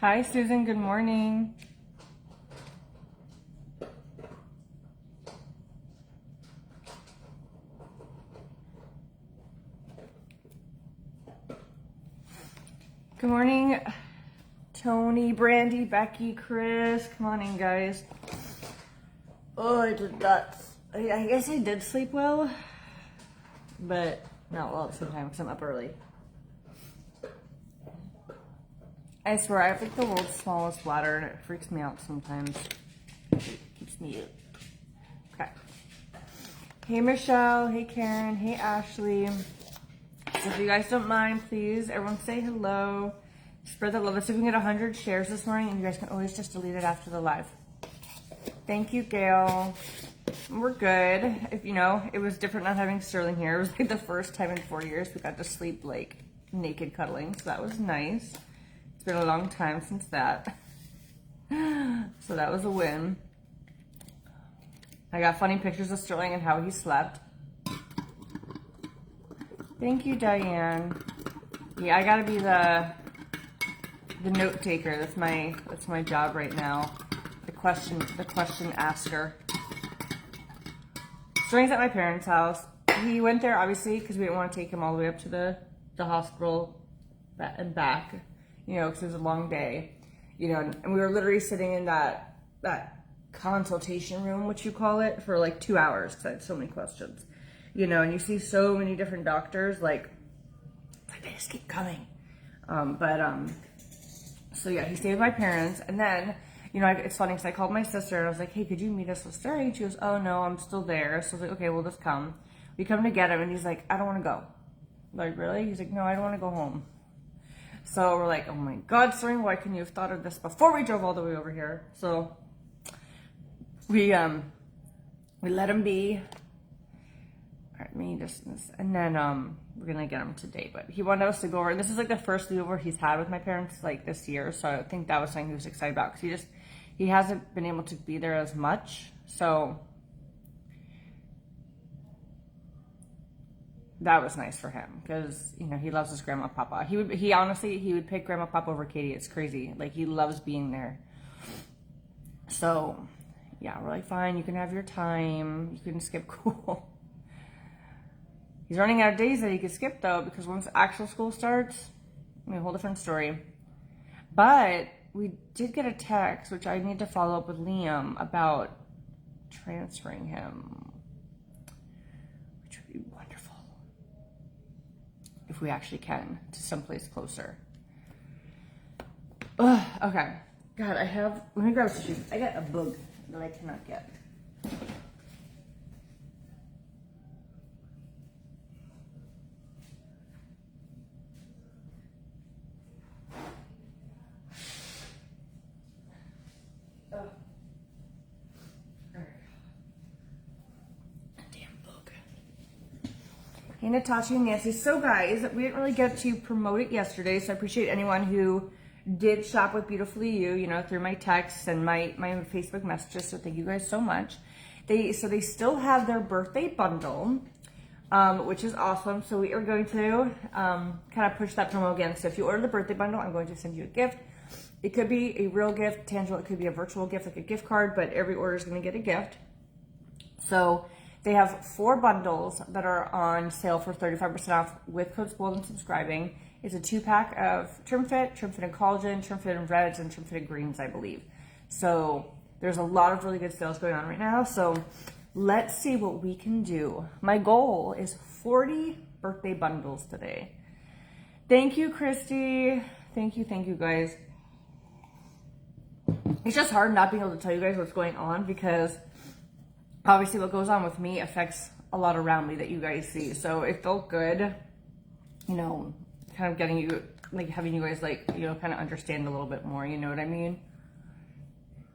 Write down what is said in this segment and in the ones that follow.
Hi, Susan. Good morning. Good morning, Tony, Brandy, Becky, Chris. Come on in, guys. Oh, I did not. I guess I did sleep well, but not well at the same time because I'm up early. I swear, I have like the world's smallest bladder and it freaks me out sometimes. It keeps me up. Okay. Hey, Michelle. Hey, Karen. Hey, Ashley. So if you guys don't mind, please, everyone say hello. Spread the love. Let's see if we can get 100 shares this morning, and you guys can always just delete it after the live. Thank you, Gail. We're good. If you know, it was different not having Sterling here. It was like the first time in 4 years we got to sleep like naked cuddling, so that was nice. It's been a long time since that. So that was a win. I got funny pictures of Sterling and how he slept. Thank you, Diane. Yeah, I gotta be the note taker. That's my job right now. The question asker. Sterling's at my parents' house. He went there obviously because we didn't want to take him all the way up to the hospital and back, you know, because it was a long day, you know, and we were literally sitting in that consultation room, what you call it, for like 2 hours because I had so many questions. You know, and you see so many different doctors, like they just keep coming. So yeah, he stayed with my parents, and then, you know, it's funny because I called my sister and I was like, hey, could you meet us with Sterling? And she goes, oh no, I'm still there. So I was like, okay, we'll just come. We come to get him, and he's like, I don't want to go. I'm like, really? He's like, no, I don't want to go home. So we're like, oh my God, Sterling, why couldn't you have thought of this before we drove all the way over here? So we let him be. And then we're gonna get him today, but he wanted us to go over. This is like the first sleepover he's had with my parents like this year, so I think that was something he was excited about because he hasn't been able to be there as much. So that was nice for him because, you know, he loves his grandma papa. He honestly would pick grandma papa over Katie. It's crazy. Like, he loves being there. So yeah, we're like, fine, you can have your time, you can skip school. He's running out of days that he could skip, though, because once actual school starts, I mean, a whole different story. But we did get a text, which I need to follow up with Liam about transferring him, which would be wonderful if we actually can, to someplace closer. Ugh, okay. God, let me grab a tissue. I got a bug that I cannot get. Hey, Natasha and Nancy. So guys, we didn't really get to promote it yesterday, so I appreciate anyone who did shop with Beautifully You, you know, through my texts and my Facebook messages, so thank you guys so much. They still have their birthday bundle, which is awesome. So we are going to kind of push that promo again. So if you order the birthday bundle, I'm going to send you a gift. It could be a real gift, tangible, it could be a virtual gift, like a gift card, but every order is going to get a gift. So they have 4 bundles that are on sale for 35% off with code SPOILED and subscribing. It's a 2-pack of TrimFit and Collagen, TrimFit and Reds, and TrimFit and Greens, I believe. So there's a lot of really good sales going on right now. So let's see what we can do. My goal is 40 birthday bundles today. Thank you, Christy. Thank you, guys. It's just hard not being able to tell you guys what's going on because obviously what goes on with me affects a lot around me that you guys see. So it felt good, you know, kind of getting you, like having you guys like, you know, kind of understand a little bit more, you know what I mean?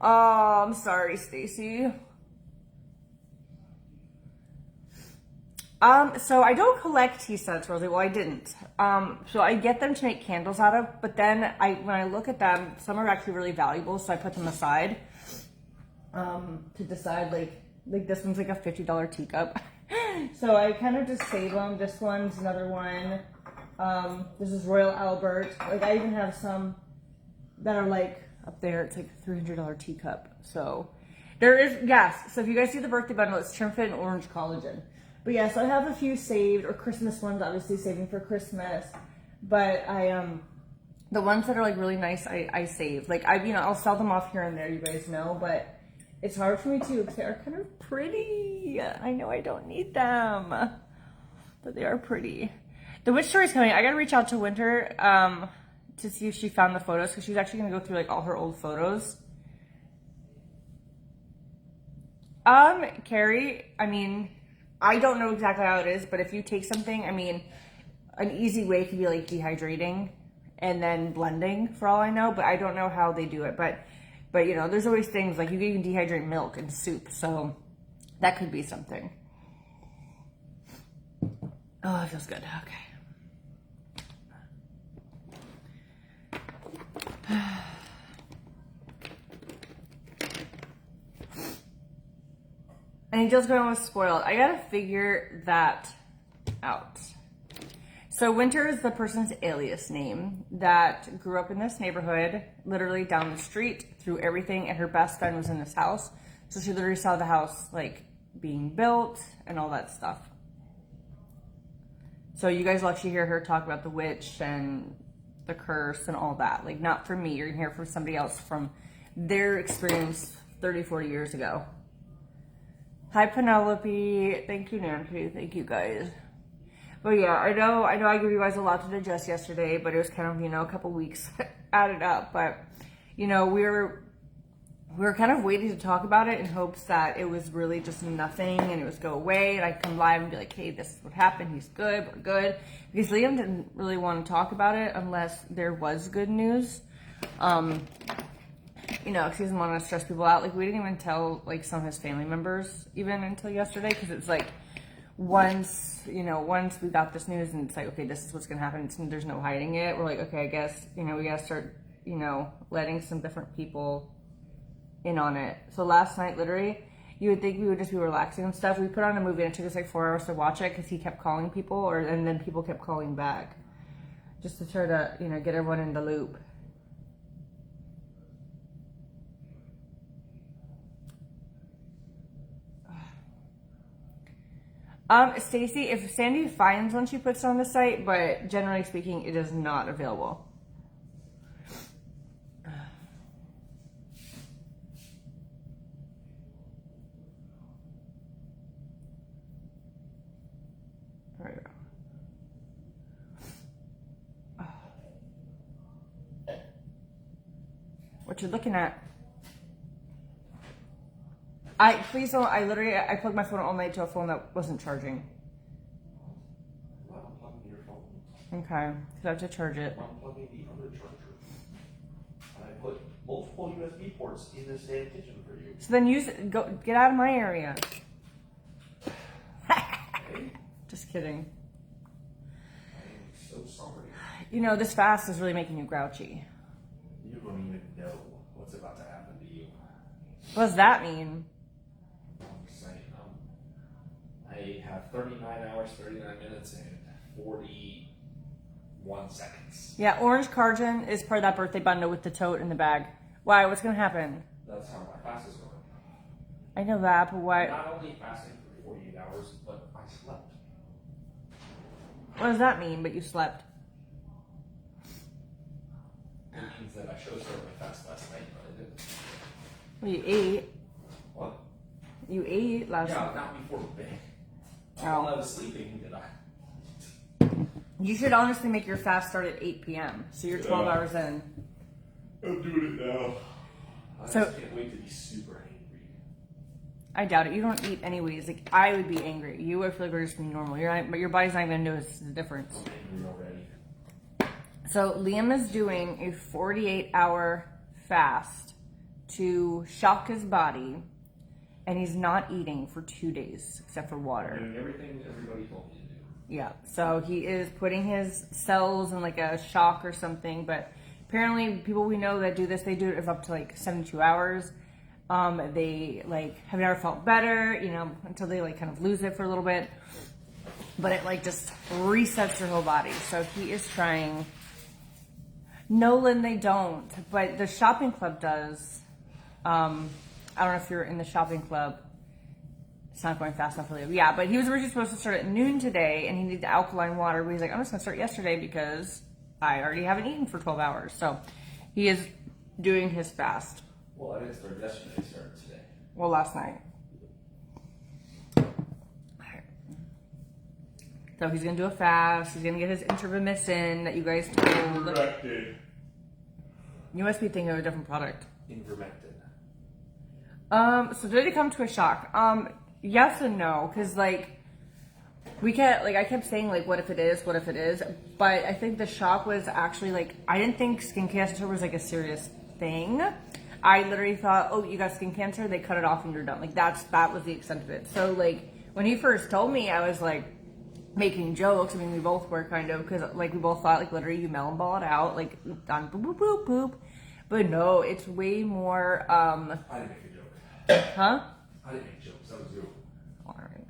Oh, I'm sorry, Stacy. So I don't collect tea sets, Rosie. Well, I didn't. So I get them to make candles out of, but then when I look at them, some are actually really valuable, so I put them aside, to decide like this one's like a $50 teacup. So I kind of just save them. This one's another one. This is Royal Albert. Like I even have some that are like up there. It's like a $300 teacup. So there is, yes. So if you guys see the birthday bundle, it's Trim Fit and Orange Collagen. But yes, I have a few saved, or Christmas ones, obviously saving for Christmas. But the ones that are like really nice, I save. Like I'll sell them off here and there, you guys know, but it's hard for me too because they are kind of pretty. I know I don't need them, but they are pretty. The witch story is coming. I gotta reach out to Winter to see if she found the photos, because she's actually gonna go through like all her old photos. Carrie, I mean, I don't know exactly how it is, but if you take something, I mean, an easy way could be like dehydrating and then blending, for all I know, but I don't know how they do it. But you know, there's always things like you can even dehydrate milk and soup, so that could be something. Oh, it feels good. Okay. Angel's going with spoiled. I gotta figure that out. So Winter is the person's alias name that grew up in this neighborhood, literally down the street, through everything, and her best friend was in this house. So she literally saw the house like being built and all that stuff. So you guys will actually hear her talk about the witch and the curse and all that. Like, not from me. You're gonna hear from somebody else from their experience 30, 40 years ago. Hi, Penelope. Thank you, Nancy. Thank you, guys. But yeah, I know I gave you guys a lot to digest yesterday, but it was kind of, you know, a couple weeks added up. But, you know, we were kind of waiting to talk about it in hopes that it was really just nothing and it was go away. And I'd come live and be like, hey, this is what happened. He's good. We're good. Because Liam didn't really want to talk about it unless there was good news. You know, because he doesn't want to stress people out. Like, we didn't even tell, like, some of his family members even until yesterday. Because it's like, once we got this news and it's like, okay, this is what's going to happen. There's no hiding it. We're like, okay, I guess, you know, we got to start, you know, letting some different people in on it. So last night, literally, you would think we would just be relaxing and stuff. We put on a movie and it took us like 4 hours to watch it because he kept calling people, and then people kept calling back just to try to, you know, get everyone in the loop. Stacy, if Sandy finds one, she puts it on the site, but generally speaking, it is not available. There we go. What you're looking at? Please don't. I plugged my phone all night to a phone that wasn't charging. I'm unplugging your phone. Okay, so I have to charge it. I'm unplugging the other charger. And I put multiple USB ports in this damn kitchen for you. So then get out of my area. Okay? Just kidding. I'm so sorry. You know, this fast is really making you grouchy. You don't even know what's about to happen to you. What does that mean? I'm just saying, I have 39 hours, 39 minutes, and 41 seconds. Yeah, Orange Collagen is part of that birthday bundle with the tote and the bag. Why? What's gonna happen? That's how my fast is going. I know that, but why? Not only fasting for 48 hours, but I slept. What does that mean? But you slept. It means that I should have started my fast last night, but I didn't. Well, you ate. What? You ate last Yeah, night. not before bed. Oh. While I was sleeping, did I? You should honestly make your fast start at 8 p.m. So you're 12 hours in. I'm doing it now. I So- just can't wait to be super angry. I doubt it. You don't eat anyways. Like, I would be angry. You, I feel like, are just being normal. But your body's not even gonna notice the difference. I'm angry already. So Liam is doing a 48-hour fast to shock his body, and he's not eating for 2 days except for I'm water. doing everything everybody told me to do. Yeah, so he is putting his cells in like a shock or something, but apparently people we know that do this, they do it for up to like 72 hours. They like have never felt better, you know, until they like kind of lose it for a little bit, but it like just resets your whole body. So he is trying No, Lynn, they don't. But the shopping club does. I don't know if you're in the shopping club. It's not going fast enough for you. Yeah, but he was originally supposed to start at noon today, and he needed alkaline water. But he's like, I'm just going to start yesterday because I already haven't eaten for 12 hours. So he is doing his fast. Well, I didn't start yesterday, I started today. Well, last night. So he's going to do a fast. He's going to get his intravenous that you guys told. Ivermectin. You must be thinking of a different product. Ivermectin. So did it come to a shock? Yes and no, because like I kept saying like, what if it is, but I think the shock was actually like, I didn't think skin cancer was like a serious thing. I literally thought, oh, you got skin cancer, they cut it off and you're done. Like that was the extent of it. So like when he first told me, I was like making jokes. I mean, we both were kind of, because like we both thought like literally you melon ball it out, like done, boop boop boop boop. But no, it's way more. I didn't make a joke. Huh? I didn't make jokes. That was you. Alright.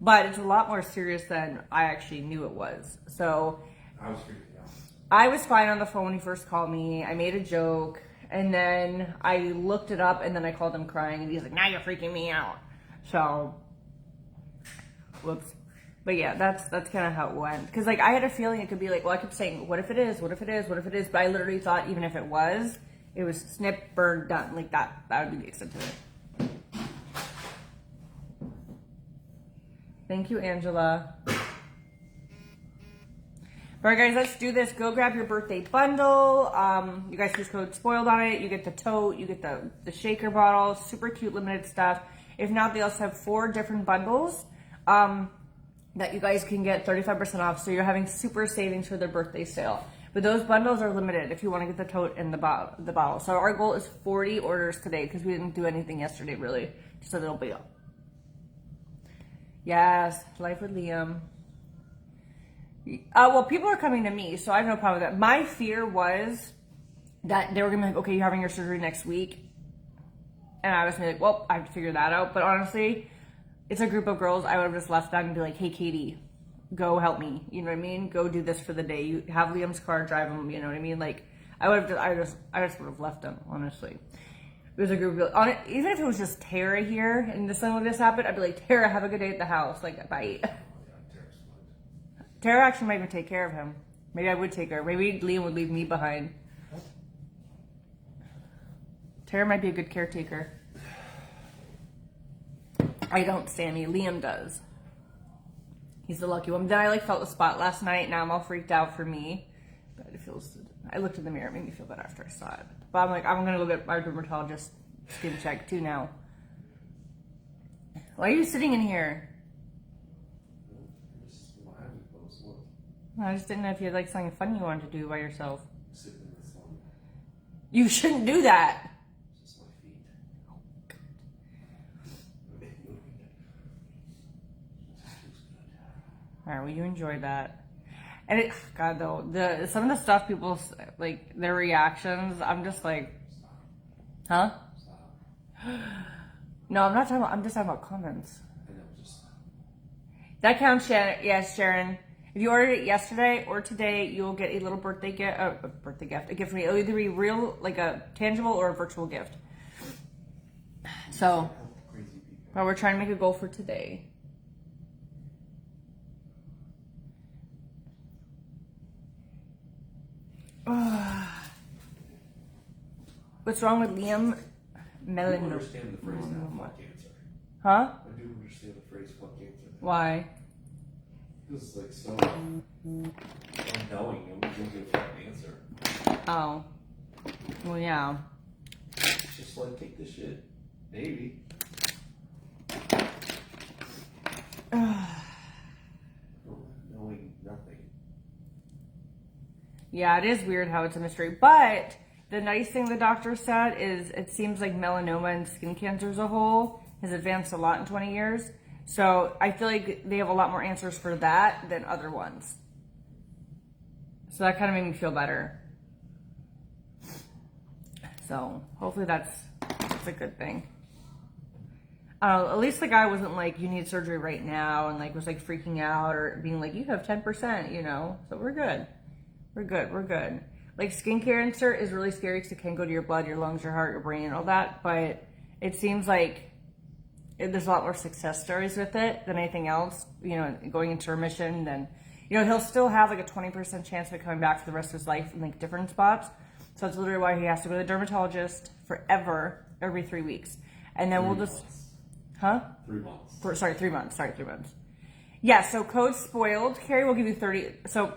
But it's a lot more serious than I actually knew it was. So I was freaking out. I was fine on the phone when he first called me. I made a joke, and then I looked it up, and then I called him crying, and he's like, now you're freaking me out. So, whoops. But yeah, that's kind of how it went. Because like I had a feeling it could be like, well, I kept saying, what if it is? What if it is? What if it is? But I literally thought even if it was snip, burn, done. Like that would be the extent of it. Thank you, Angela. Alright guys, let's do this. Go grab your birthday bundle. You guys use code SPOILED on it. You get the tote, you get the shaker bottle, super cute limited stuff. If not, they also have 4 different bundles that you guys can get 35% off. So you're having super savings for their birthday sale. But those bundles are limited if you want to get the tote and the bottle. So our goal is 40 orders today because we didn't do anything yesterday really. Just a little bit. Yes, life with Liam. Well, people are coming to me, so I have no problem with that. My fear was that they were going to be like, okay, you're having your surgery next week. And I was going to be like, well, I have to figure that out. But honestly, it's a group of girls. I would have just left them and be like, hey, Katie, go help me. You know what I mean? Go do this for the day. You have Liam's car, drive him. You know what I mean? Like, I just would have left them, honestly. It was a group of, even if it was just Tara here and something like this happened, I'd be like, Tara, have a good day at the house. Like, bye. Tara actually might even take care of him. Maybe I would take her. Maybe Liam would leave me behind. Tara might be a good caretaker. I don't, Sammy. Liam does. He's the lucky one. Then I felt the spot last night. Now I'm all freaked out for me. But it feels. I looked in the mirror. It made me feel better after I saw it. But I'm like, I'm gonna go get my dermatologist skin check too now. Why are you sitting in here? I just didn't know if you had something fun you wanted to do by yourself. You shouldn't do that. Just my feet. Alright, well you enjoyed that. And God though, some of the stuff people, their reactions, I'm just like, huh? No, I'm not talking about, I'm just talking about comments. I know, just. That counts, Sharon. Yes, Sharon. If you ordered it yesterday or today, you'll get a little birthday gift, a gift from me. It'll either be real, like a tangible or a virtual gift. So, but we're trying to make a goal for today. What's wrong with Liam? I do understand the phrase now, fuck cancer. Huh? I do understand the phrase fuck cancer. Why? This is so unknowing, and we can get a fuck answer. Oh. Well, yeah. It's just take this shit. Maybe. Knowing nothing. Yeah, it is weird how it's a mystery. But the nice thing the doctor said is it seems like melanoma and skin cancer as a whole has advanced a lot in 20 years. So I feel like they have a lot more answers for that than other ones. So that kind of made me feel better. So hopefully that's a good thing. At least the guy wasn't like, you need surgery right now, and was freaking out or being like, you have 10%, you know. So we're good. We're good. We're good. Like skin cancer is really scary because it can go to your blood, your lungs, your heart, your brain, and all that. But it seems like there's a lot more success stories with it than anything else. You know, going into remission, then you know he'll still have like a 20% chance of it coming back for the rest of his life in like different spots. So that's literally why he has to go to the dermatologist forever, every 3 weeks, and then we'll just, 3 months. 3 months. Sorry, 3 months. Yeah. So code spoiled. Carrie will give you 30. So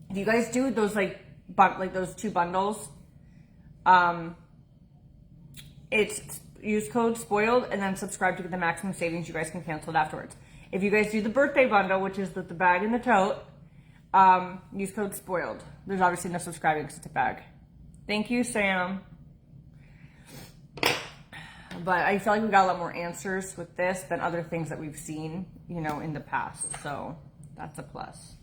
if you guys do those like those 2 bundles, it's use code spoiled and then subscribe to get the maximum savings. You guys can cancel it afterwards. If you guys do the birthday bundle, which is the bag and the tote, use code spoiled. There's obviously no subscribing because it's a bag. Thank you, Sam. But I feel like we got a lot more answers with this than other things that we've seen, you know, in the past. So that's a plus.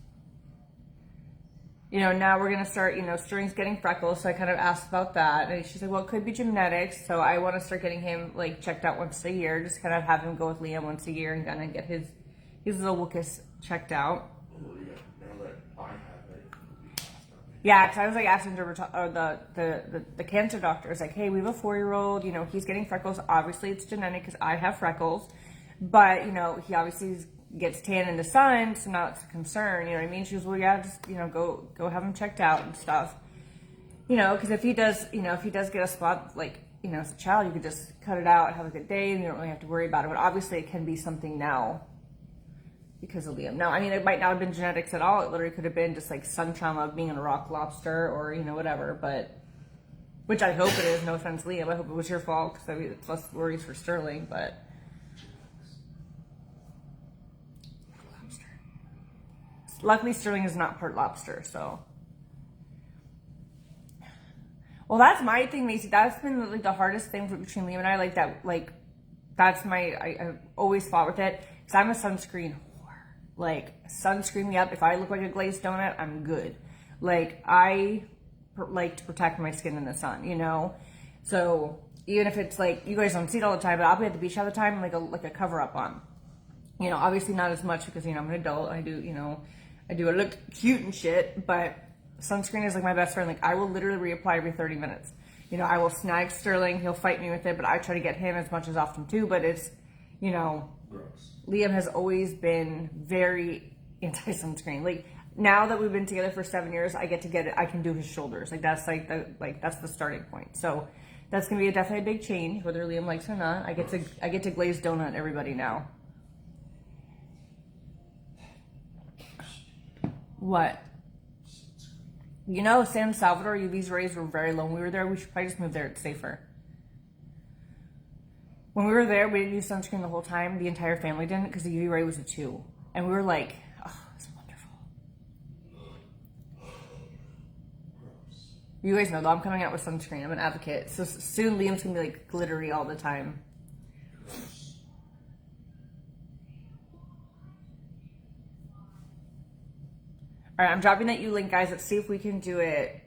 You know, now we're going to start, you know, Sterling's getting freckles. So I kind of asked about that. And she's like, well, it could be genetics. So I want to start getting him like checked out once a year. Just kind of have him go with Liam once a year and kind of get his little Wookus checked out. Oh, yeah. Now that I have it. Yeah, because I was like asking the cancer doctor, is like, hey, we have a 4-year-old, you know, he's getting freckles. Obviously, it's genetic because I have freckles, but you know, he obviously gets tan in the sun, so now it's a concern. You know what I mean? She was, well, yeah, just you know, go have him checked out and stuff. You know, because if he does get a spot like you know as a child, you could just cut it out, have a good day, and you don't really have to worry about it. But obviously, it can be something now. Because of Liam. Now, I mean, it might not have been genetics at all. It literally could have been just like sun trauma of being in a rock lobster or, you know, whatever. But, which I hope it is. No offense, Liam. I hope it was your fault because I mean, it's less worries for Sterling. But, luckily, Sterling is not part lobster. So, well, that's my thing, Macy. That's been like the hardest thing between Liam and I. Like that, like that's I've always fought with it because I'm a sunscreen. Like, sunscreen me up. If I look like a glazed donut, I'm good. Like, I like to protect my skin in the sun, you know? So, even if it's like, you guys don't see it all the time, but I'll be at the beach all the time, like a cover up on. You know, obviously not as much because, you know, I'm an adult. I do look cute and shit, but sunscreen is like my best friend. Like, I will literally reapply every 30 minutes. You know, I will snag Sterling. He'll fight me with it, but I try to get him as much as often too, but it's, you know... Gross. Liam has always been very anti-sunscreen. Like now that we've been together for 7 years, I get to get it. I can do his shoulders. Like that's that's the starting point. So that's gonna be definitely a big change, whether Liam likes it or not. I get to glaze donut everybody now. What? You know, San Salvador UV's rays were very low when we were there. We should probably just move there. It's safer. When we were there, we didn't use sunscreen the whole time. The entire family didn't because the UV ray was a 2. And we were like, oh, it's wonderful. You guys know, though, I'm coming out with sunscreen. I'm an advocate. So soon Liam's going to be like glittery all the time. All right, I'm dropping that link, guys. Let's see if we can do it.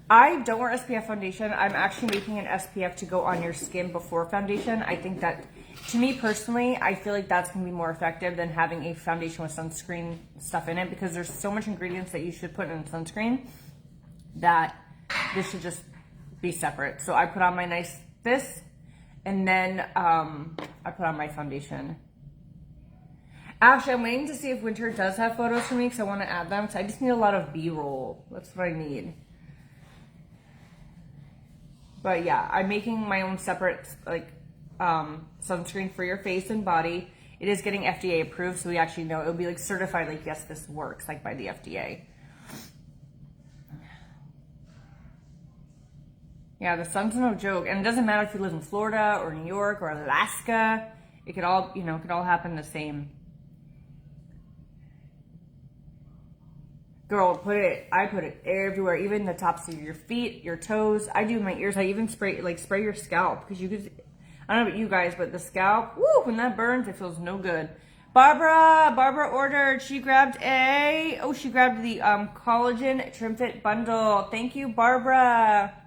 I don't wear SPF foundation. I'm actually making an SPF to go on your skin before foundation. I think that, to me personally, I feel like that's going to be more effective than having a foundation with sunscreen stuff in it because there's so much ingredients that you should put in sunscreen that this should just be separate. So I put on my this, and then I put on my foundation. Actually, I'm waiting to see if Winter does have photos for me because I want to add them. So I just need a lot of B-roll. That's what I need. But yeah, I'm making my own separate like sunscreen for your face and body. It is getting FDA approved, so we actually know it'll be like certified. Like yes, this works like by the FDA. Yeah, the sun's no joke, and it doesn't matter if you live in Florida or New York or Alaska. It could all happen the same. Girl, I put it everywhere, even the tops of your feet, your toes. I do my ears. I even spray your scalp because you could, I don't know about you guys, but the scalp, woo, when that burns, it feels no good. Barbara ordered, she grabbed the collagen Trim Fit bundle. Thank you, Barbara.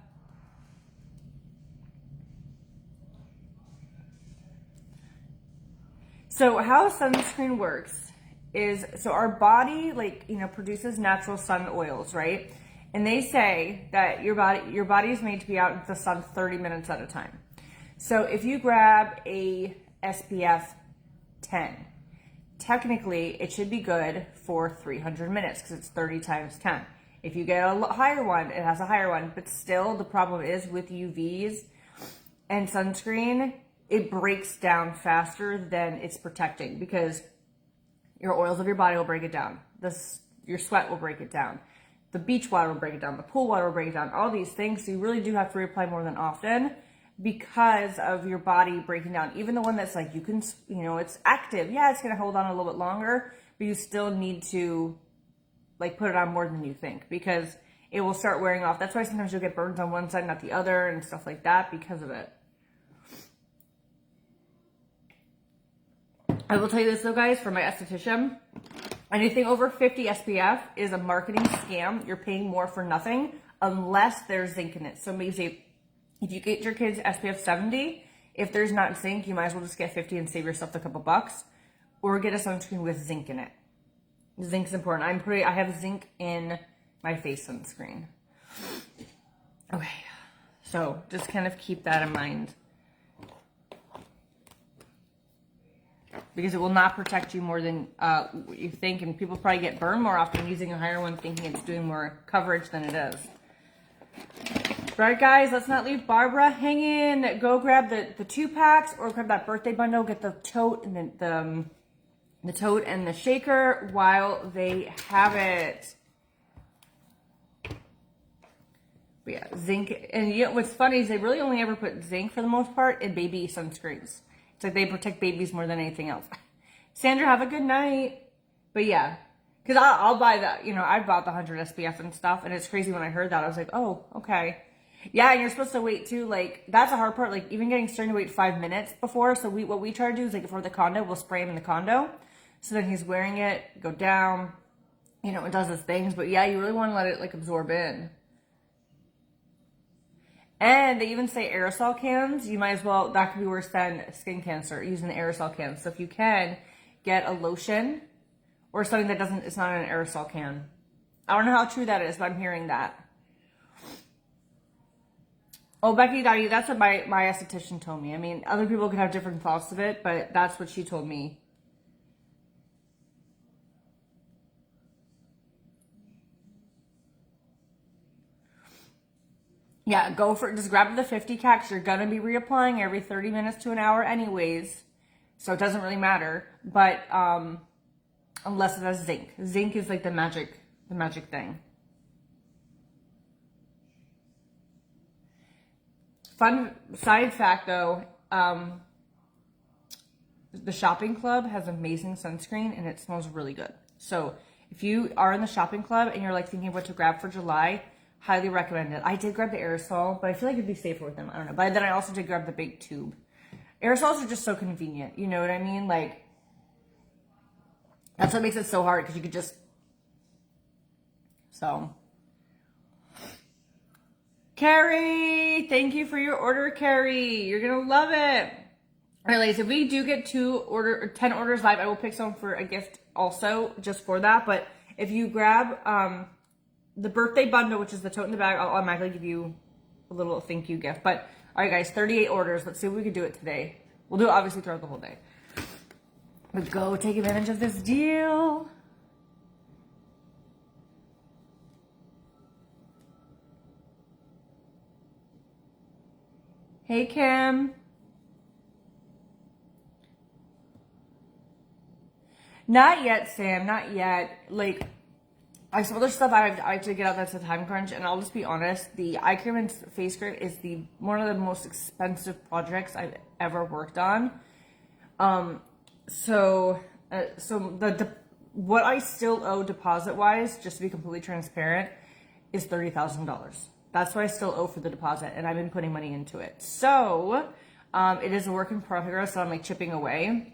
So how sunscreen works is, so our body, produces natural sun oils, right? And they say that your body is made to be out in the sun 30 minutes at a time. So if you grab a SPF 10, technically it should be good for 300 minutes because it's 30 times 10. If you get a higher one, it has a higher one. But still, the problem is with UVs and sunscreen, it breaks down faster than it's protecting because your oils of your body will break it down. Your sweat will break it down. The beach water will break it down. The pool water will break it down. All these things. So you really do have to reapply more than often because of your body breaking down. Even the one that's like, you can, it's active. Yeah, it's going to hold on a little bit longer, but you still need to like put it on more than you think because it will start wearing off. That's why sometimes you'll get burns on one side, not the other and stuff like that because of it. I will tell you this though, guys, for my esthetician, anything over 50 SPF is a marketing scam. You're paying more for nothing unless there's zinc in it. So maybe say if you get your kids SPF 70, if there's not zinc, you might as well just get 50 and save yourself a couple bucks or get a sunscreen with zinc in it. Zinc's important. I have zinc in my face sunscreen. Okay. So just kind of keep that in mind. Because it will not protect you more than what you think. And people probably get burned more often using a higher one thinking it's doing more coverage than it is. Right, guys, let's not leave Barbara hanging. Go grab the 2-packs or grab that birthday bundle. Get the tote and the tote and the shaker while they have it. But yeah, zinc. And what's funny is they really only ever put zinc for the most part in baby sunscreens. It's like they protect babies more than anything else. Sandra, have a good night. But yeah, because I'll buy that. I've bought the 100 SPF and stuff. And it's crazy when I heard that. I was like, oh, okay. Yeah, and you're supposed to wait too. Like, that's a hard part. Like, even getting starting to wait 5 minutes before. So what we try to do is, like, before the condo, we'll spray him in the condo. So then he's wearing it, go down, it does its things. But yeah, you really want to let it like absorb in. And they even say aerosol cans. You might as well, that could be worse than skin cancer, using the aerosol cans. So if you can, get a lotion or something that it's not an aerosol can. I don't know how true that is, but I'm hearing that. Oh, Becky Dottie, that's what my esthetician told me. I mean, other people could have different thoughts of it, but that's what she told me. Yeah, go for it. Just grab the 50 cacks. You're going to be reapplying every 30 minutes to an hour anyways. So it doesn't really matter. But unless it has zinc. Zinc is like the magic thing. Fun side fact though, the shopping club has amazing sunscreen and it smells really good. So if you are in the shopping club and you're like thinking of what to grab for July, highly recommend it. I did grab the aerosol, but I feel like it'd be safer with them. I don't know. But then I also did grab the big tube. Aerosols are just so convenient. You know what I mean? Like, that's what makes it so hard because you could just, so. Carrie, thank you for your order, Carrie. You're going to love it. All right, ladies, if we do get 10 orders live, I will pick some for a gift also just for that. But if you grab the birthday bundle, which is the tote in the bag, I'll automatically give you a little thank you gift. But all right, guys, 38 orders. Let's see if we can do it today. We'll do it obviously throughout the whole day. But go take advantage of this deal. Hey, Kim. Not yet, Sam. Not yet. Like, I have some other stuff I have to get out that's a time crunch, and I'll just be honest, the eye cream and face cream is one of the most expensive projects I've ever worked on. So what I still owe deposit-wise, just to be completely transparent, is $30,000. That's what I still owe for the deposit, and I've been putting money into it. So it is a work in progress, so I'm like chipping away.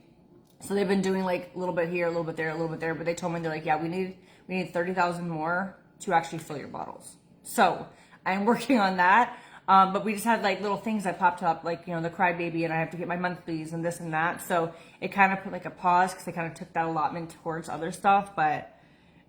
So they've been doing like a little bit here, a little bit there, a little bit there, but they told me, they're like, yeah, we need 30,000 more to actually fill your bottles. So I'm working on that. But we just had like little things that popped up, like, the crybaby, and I have to get my monthlies and this and that. So it kind of put like a pause because they kind of took that allotment towards other stuff. But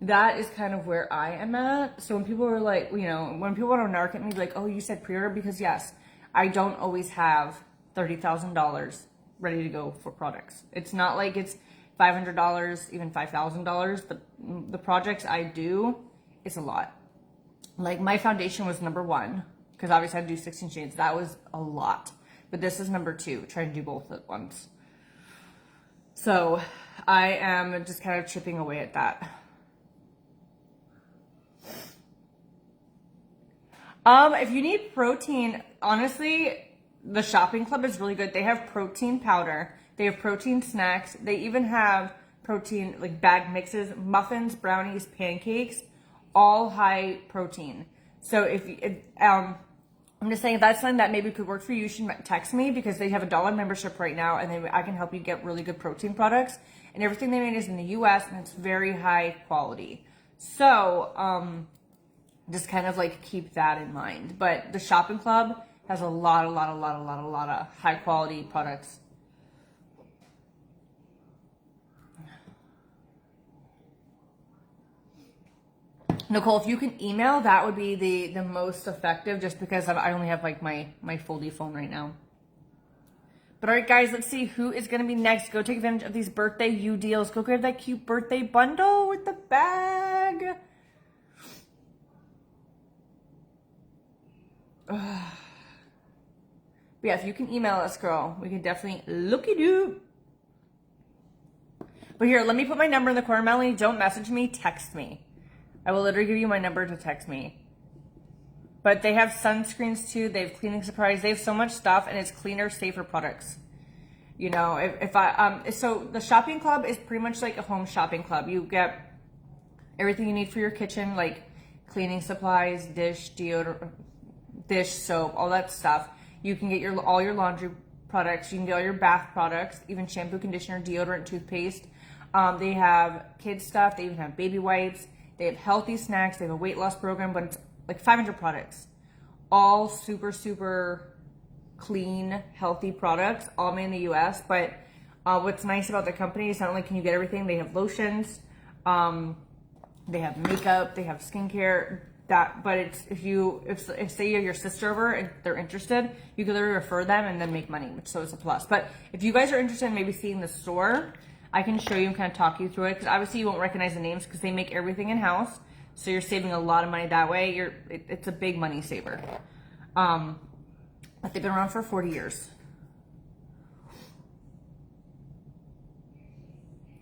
that is kind of where I am at. So when people are like, you know, when people want to narc at me, like, oh, you said pre-order, because yes, I don't always have $30,000 ready to go for products. It's not like it's $500, even $5,000. The projects I do, it's a lot. Like my foundation was number 1, because obviously I do 16 shades. That was a lot. But this is number 2, trying to do both at once. So I am just kind of chipping away at that. If you need protein, honestly, the shopping club is really good. They have protein powder. They have protein snacks. They even have protein, like bag mixes, muffins, brownies, pancakes, all high protein. So I'm just saying, if that's something that maybe could work for you, you should text me, because they have $1 membership right now, and then I can help you get really good protein products. And everything they made is in the US, and it's very high quality. So, just kind of like keep that in mind. But the shopping club has a lot of high quality products. Nicole, if you can email, that would be the most effective, just because I only have like my foldy phone right now. But all right, guys, let's see who is going to be next. Go take advantage of these birthday U deals. Go grab that cute birthday bundle with the bag. But yeah, if you can email us, girl, we can definitely look-y-doo. But here, let me put my number in the corner, Melanie. Don't message me, text me. I will literally give you my number to text me. But they have sunscreens too. They have cleaning supplies. They have so much stuff, and it's cleaner, safer products. You know, so the shopping club is pretty much like a home shopping club. You get everything you need for your kitchen, like cleaning supplies, dish, deodorant, dish soap, all that stuff. You can get all your laundry products. You can get all your bath products, even shampoo, conditioner, deodorant, toothpaste. They have kids stuff. They even have baby wipes. They have healthy snacks. They have a weight loss program, but it's like 500 products. All super, super clean, healthy products, all made in the US. But what's nice about the company is not only can you get everything, they have lotions, they have makeup, they have skincare. But it's if say you have your sister over and they're interested, you can literally refer them and then make money, which so is a plus. But if you guys are interested in maybe seeing the store, I can show you and kind of talk you through it, because obviously you won't recognize the names because they make everything in house. So you're saving a lot of money that way. It's a big money saver. But they've been around for 40 years.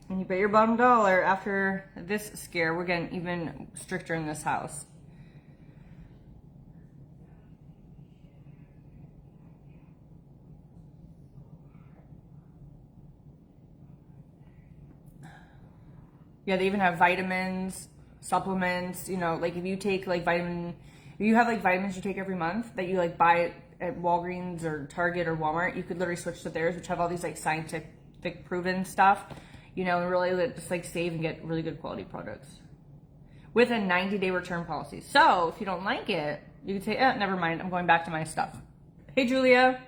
And you bet your bottom dollar, after this scare, we're getting even stricter in this house. Yeah, they even have vitamins, supplements, you know, like if you take like if you have like vitamins you take every month that you like buy at Walgreens or Target or Walmart, you could literally switch to theirs, which have all these like scientific proven stuff, you know, and really just like save and get really good quality products with a 90-day return policy. So if you don't like it, you can say, never mind, I'm going back to my stuff. Hey, Julia.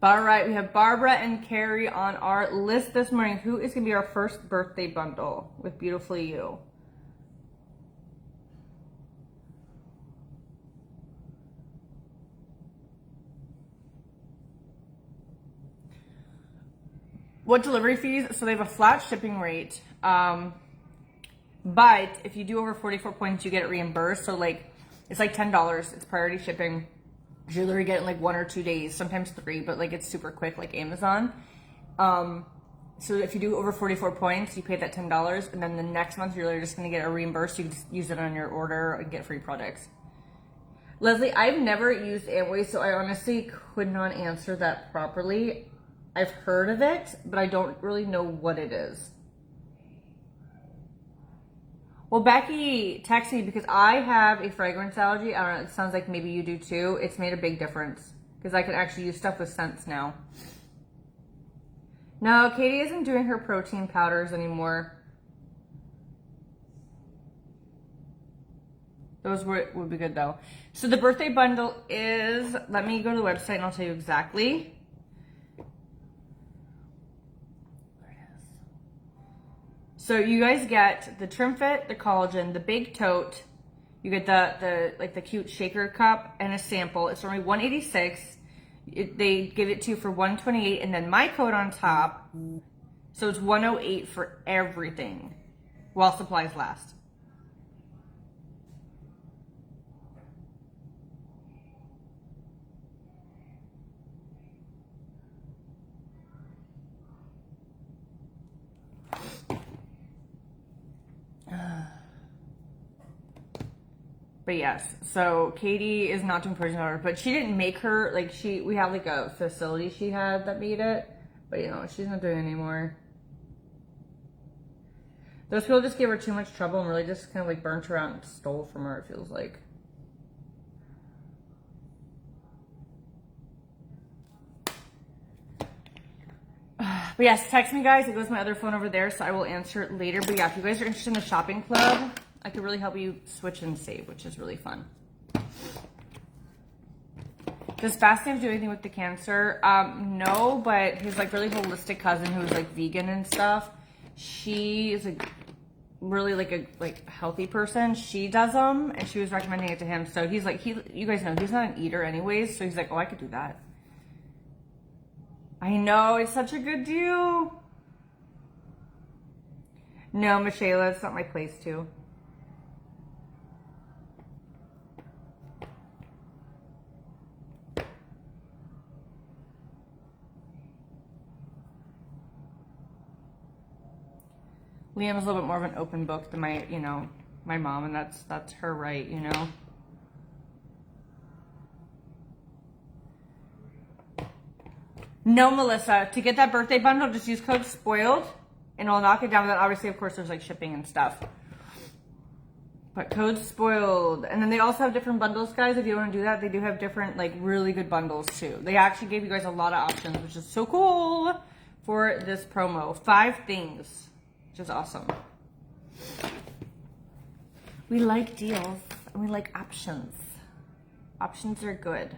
All right, we have Barbara and Carrie on our list this morning. Who is going to be our first birthday bundle with Beautifully You? What delivery fees? So they have a flat shipping rate. But if you do over 44 points, you get it reimbursed. So like, it's like $10. It's priority shipping. You literally get it in like 1 or 2 days, sometimes 3, but like it's super quick, like Amazon. So if you do over 44 points, you pay that $10, and then the next month you're literally just gonna get a reimbursed. You can just use it on your order and get free products. Leslie, I've never used Amway, so I honestly could not answer that properly. I've heard of it, but I don't really know what it is. Well, Becky, text me because I have a fragrance allergy. I don't know, it sounds like maybe you do too. It's made a big difference because I can actually use stuff with scents now. No, Katie isn't doing her protein powders anymore. Those would be good though. So the birthday bundle is, let me go to the website and I'll tell you exactly. There it is. So you guys get the Trim Fit, the collagen, the big tote. You get the cute shaker cup and a sample. It's only $186. They give it to you for $128, and then my code on top. So it's $108 for everything while supplies last. But yes, so Katie is not doing protein powder, but she didn't make her, like we have like a facility she had that made it, but you know, she's not doing it anymore. Those people just gave her too much trouble and really just kind of like burnt her out and stole from her, it feels like. But yes, text me guys, it goes to my other phone over there, so I will answer it later. But yeah, if you guys are interested in the shopping club, I could really help you switch and save, which is really fun. Does fasting do anything with the cancer? No, but his like really holistic cousin who's like vegan and stuff, she is like really like a healthy person. She does them, and she was recommending it to him. So he's like, you guys know he's not an eater anyways, so he's like, oh, I could do that. I know, it's such a good deal. No, Michaela, it's not my place too. Liam's a little bit more of an open book than my mom, and that's her right, you know. No, Melissa, to get that birthday bundle, just use code SPOILED, and it'll knock it down. Then obviously, of course, there's like shipping and stuff. But code SPOILED. And then they also have different bundles, guys. If you want to do that, they do have different, like, really good bundles, too. They actually gave you guys a lot of options, which is so cool for this promo. 5 things, which is awesome. We like deals, and we like options. Options are good.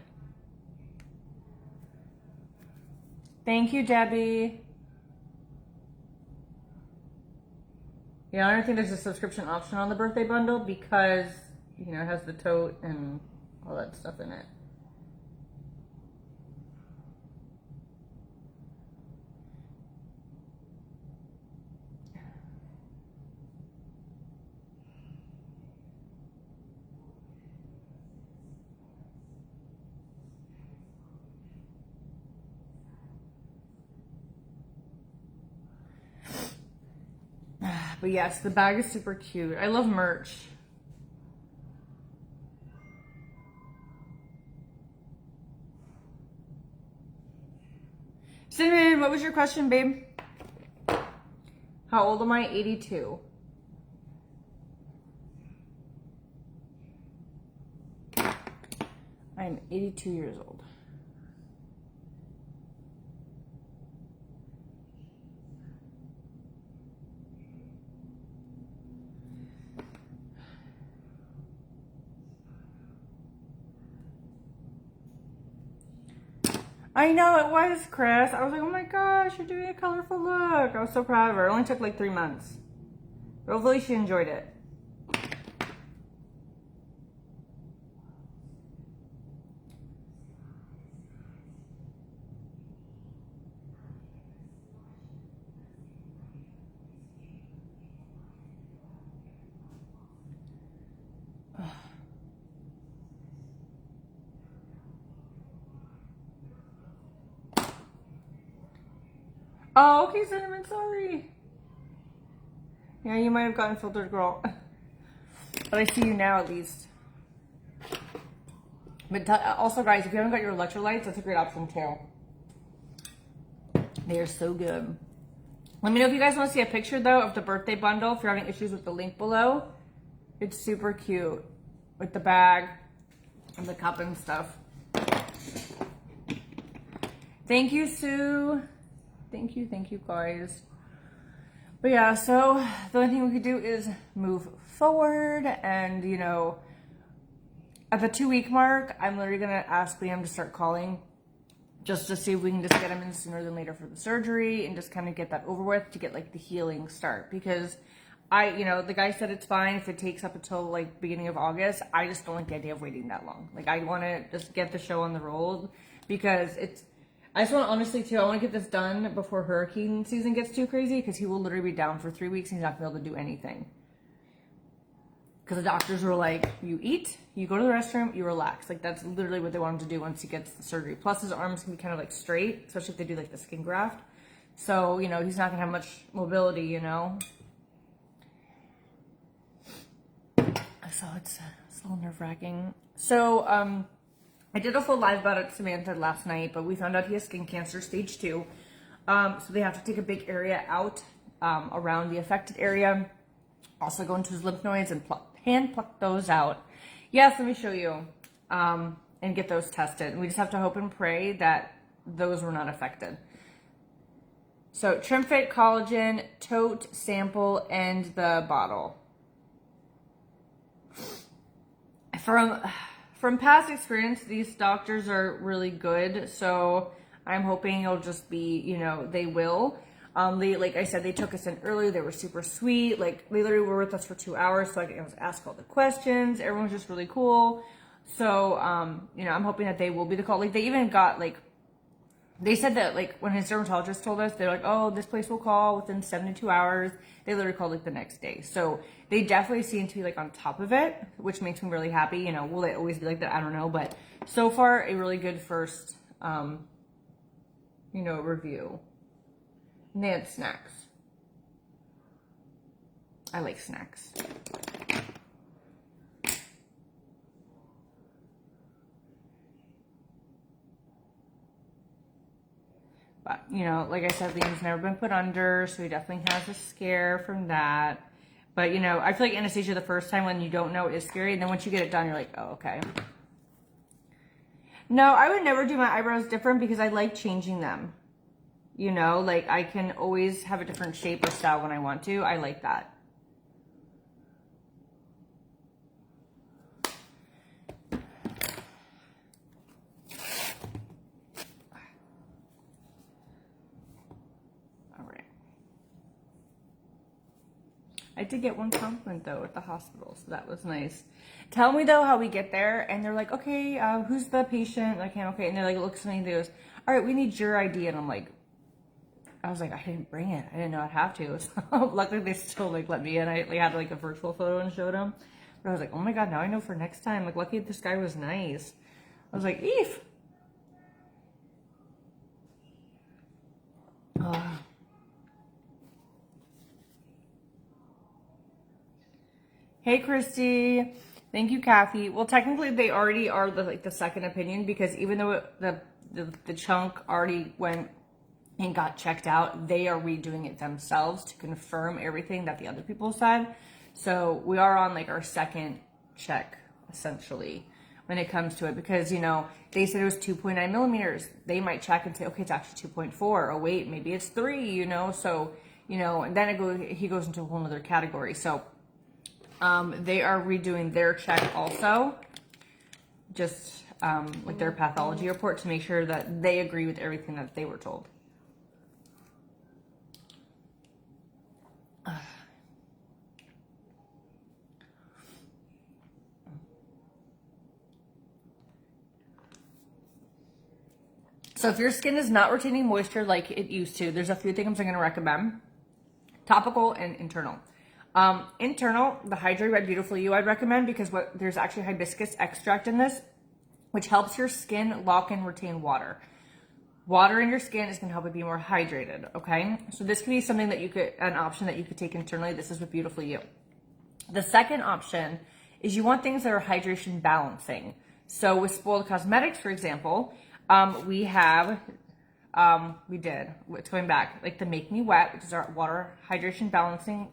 Thank you, Debbie. Yeah, I don't think there's a subscription option on the birthday bundle because, you know, it has the tote and all that stuff in it. But yes, the bag is super cute. I love merch. Cinnamon, what was your question, babe? How old am I? 82. I'm 82 years old. I know it was, Chris. I was like, oh my gosh, you're doing a colorful look. I was so proud of her. It only took like 3 months. But hopefully she enjoyed it. Oh, okay, Cinnamon, sorry. Yeah, you might have gotten filtered, girl. But I see you now, at least. But also, guys, if you haven't got your electrolytes, that's a great option, too. They are so good. Let me know if you guys want to see a picture, though, of the birthday bundle. If you're having issues with the link below. It's super cute. With the bag and the cup and stuff. Thank you, Sue. Thank you guys. But yeah, so the only thing we could do is move forward, and you know, at the 2-week mark, I'm literally gonna ask Liam to start calling just to see if we can just get him in sooner than later for the surgery and just kind of get that over with to get like the healing start. Because the guy said it's fine if it takes up until like beginning of August. I just don't like the idea of waiting that long. Like, I want to just get the show on the road because I just want, honestly, too, I want to get this done before hurricane season gets too crazy, because he will literally be down for 3 weeks and he's not going to be able to do anything. Because the doctors were like, you eat, you go to the restroom, you relax. Like, that's literally what they want him to do once he gets the surgery. Plus, his arms can be kind of like straight, especially if they do like the skin graft. So, he's not going to have much mobility, So it's a little nerve-wracking. So, I did a full live about it to Samantha last night, but we found out he has skin cancer stage 2. So they have to take a big area out around the affected area. Also go into his lymph nodes and hand pluck those out. Yes, let me show you. And get those tested. And we just have to hope and pray that those were not affected. So TrimFit Collagen, tote, sample, and the bottle. From past experience, these doctors are really good, so I'm hoping it'll just be, they will. Like I said, they took us in early. They were super sweet. Like, they literally were with us for 2 hours, so I could ask all the questions. Everyone was just really cool. So, I'm hoping that they will be the call. Like, they even got, they said that, when his dermatologist told us, they're like, oh, this place will call within 72 hours. They literally called, the next day. So they definitely seem to be, on top of it, which makes me really happy. Will they always be like that? I don't know. But so far, a really good first, review. And they had snacks. I like snacks. But, like I said, Liam's never been put under, so he definitely has a scare from that. But, I feel like anesthesia the first time when you don't know is scary. And then once you get it done, you're like, oh, okay. No, I would never do my eyebrows different because I like changing them. I can always have a different shape or style when I want to. I like that. I did get one compliment, though, at the hospital, so that was nice. Tell me, though, how we get there, and they're like, okay, who's the patient? Like, okay, and they're like, looks at me, and they goes, all right, we need your ID, and I was like, I didn't bring it. I didn't know I'd have to. So luckily, they still, let me in. I had, a virtual photo and showed them. But I was like, oh my God, now I know for next time. Lucky this guy was nice. I was like, eef. Hey, Christy. Thank you, Kathy. Well, technically, they already are the second opinion, because even though the chunk already went and got checked out, they are redoing it themselves to confirm everything that the other people said. So we are on our second check, essentially, when it comes to it, because, they said it was 2.9 millimeters. They might check and say, okay, it's actually 2.4. Oh, wait, maybe it's 3, so, and then he goes into a whole other category. So, they are redoing their check also, just their pathology report, to make sure that they agree with everything that they were told. So if your skin is not retaining moisture like it used to, there's a few things I'm going to recommend. Topical and internal. Internal, the Hydrate Red Beautiful You I'd recommend, because there's actually hibiscus extract in this, which helps your skin lock and retain water. Water in your skin is going to help it be more hydrated, okay? So this could be something that an option that you could take internally. This is with Beautiful You. The second option is you want things that are hydration balancing. So with Spoiled Cosmetics, for example, it's going back, the Make Me Wet, which is our water hydration balancing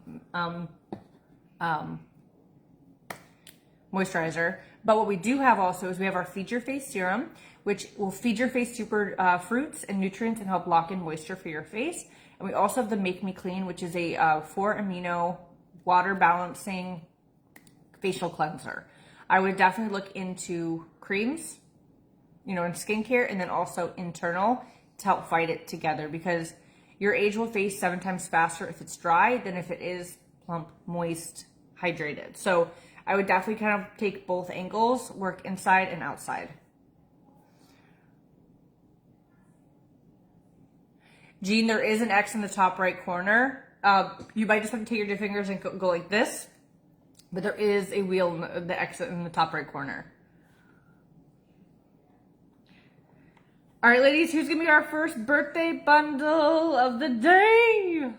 moisturizer. But what we do have also is we have our Feed Your Face Serum, which will feed your face super fruits and nutrients and help lock in moisture for your face. And we also have the Make Me Clean, which is a 4-amino water balancing facial cleanser. I would definitely look into creams in skincare, and then also internal to help fight it together, because your age will fade 7 times faster if it's dry than if it is plump, moist, hydrated. So I would definitely kind of take both angles, work inside and outside. Jean, there is an X in the top right corner. You might just have to take your fingers and go like this, but there is a wheel, the X in the top right corner. All right, ladies, who's gonna be our first birthday bundle of the day?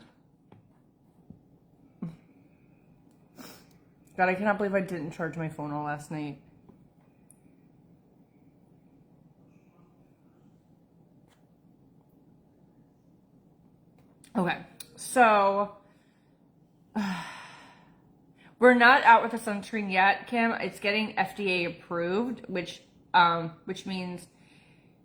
God, I cannot believe I didn't charge my phone all last night. Okay, so we're not out with the sunscreen yet, Kim. It's getting FDA approved, which means